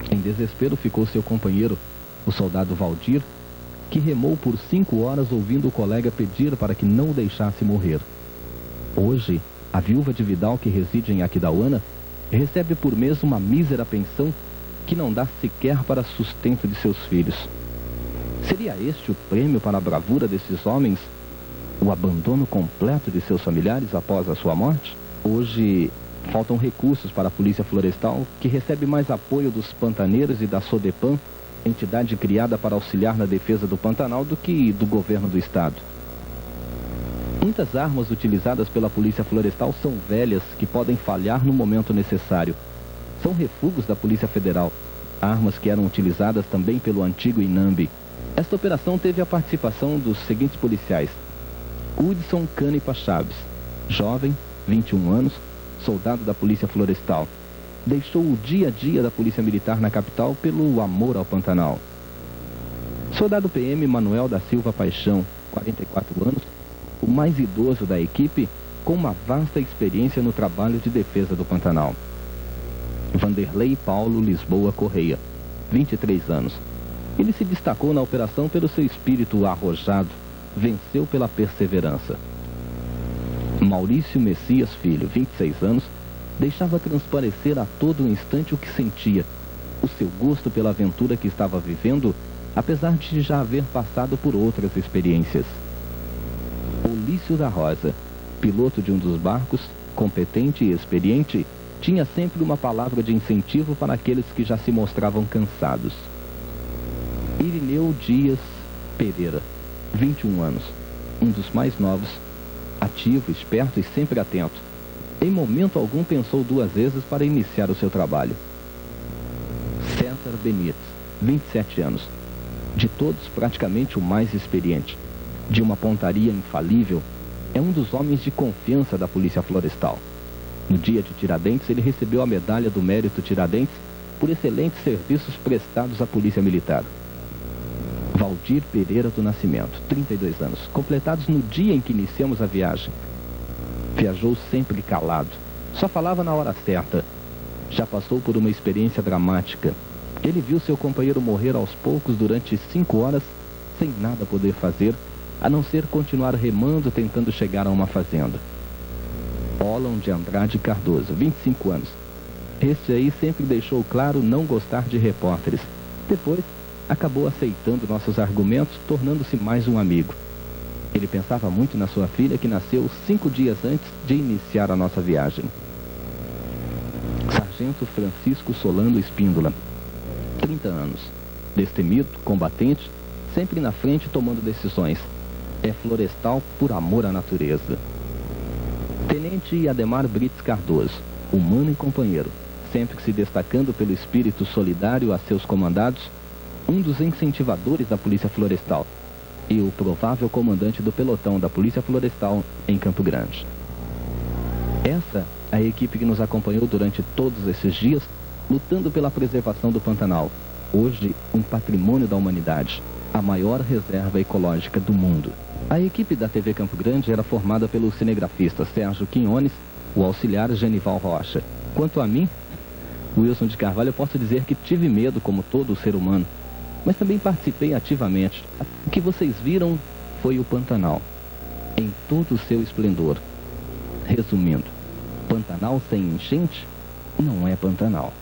Em desespero ficou seu companheiro, o soldado Valdir, que remou por 5 horas ouvindo o colega pedir para que não o deixasse morrer. Hoje, a viúva de Vidal, que reside em Aquidauana, recebe por mês uma mísera pensão que não dá sequer para sustento de seus filhos. Seria este o prêmio para a bravura desses homens? O abandono completo de seus familiares após a sua morte? Hoje, faltam recursos para a Polícia Florestal, que recebe mais apoio dos pantaneiros e da SODEPAN, entidade criada para auxiliar na defesa do Pantanal, do que do governo do estado. Muitas armas utilizadas pela Polícia Florestal são velhas, que podem falhar no momento necessário. São refugos da Polícia Federal, armas que eram utilizadas também pelo antigo INAMB. Esta operação teve a participação dos seguintes policiais: Hudson Canipa Chaves, jovem, 21 anos, soldado da Polícia Florestal. Deixou o dia a dia da Polícia Militar na capital pelo amor ao Pantanal. Soldado PM Manuel da Silva Paixão, 44 anos, o mais idoso da equipe, com uma vasta experiência no trabalho de defesa do Pantanal. Vanderlei Paulo Lisboa Correia, 23 anos. Ele se destacou na operação pelo seu espírito arrojado, venceu pela perseverança. Maurício Messias Filho, 26 anos, deixava transparecer a todo instante o que sentia, o seu gosto pela aventura que estava vivendo, apesar de já haver passado por outras experiências. Olício da Rosa, piloto de um dos barcos, competente e experiente, tinha sempre uma palavra de incentivo para aqueles que já se mostravam cansados. Irineu Dias Pereira, 21 anos, um dos mais novos, ativo, esperto e sempre atento. Em momento algum pensou 2 vezes para iniciar o seu trabalho. César Benites, 27 anos, de todos praticamente o mais experiente. De uma pontaria infalível, é um dos homens de confiança da Polícia Florestal. No dia de Tiradentes, ele recebeu a medalha do Mérito Tiradentes por excelentes serviços prestados à Polícia Militar. Valdir Pereira do Nascimento, 32 anos, completados no dia em que iniciamos a viagem. Viajou sempre calado, só falava na hora certa. Já passou por uma experiência dramática. Ele viu seu companheiro morrer aos poucos durante 5 horas, sem nada poder fazer, a não ser continuar remando tentando chegar a uma fazenda. Olon de Andrade Cardoso, 25 anos. Este aí sempre deixou claro não gostar de repórteres. Depois, acabou aceitando nossos argumentos, tornando-se mais um amigo. Ele pensava muito na sua filha, que nasceu 5 dias antes de iniciar a nossa viagem. Sargento Francisco Solano Espíndola, 30 anos. Destemido, combatente, sempre na frente tomando decisões. É florestal por amor à natureza. Tenente Ademar Brits Cardoso, humano e companheiro, sempre se destacando pelo espírito solidário a seus comandados, um dos incentivadores da Polícia Florestal e o provável comandante do pelotão da Polícia Florestal em Campo Grande. Essa é a equipe que nos acompanhou durante todos esses dias, lutando pela preservação do Pantanal, hoje um patrimônio da humanidade, a maior reserva ecológica do mundo. A equipe da TV Campo Grande era formada pelo cinegrafista Sérgio Quinones, o auxiliar Genival Rocha. Quanto a mim, Wilson de Carvalho, eu posso dizer que tive medo como todo ser humano, mas também participei ativamente. O que vocês viram foi o Pantanal, em todo o seu esplendor. Resumindo, Pantanal sem enchente não é Pantanal.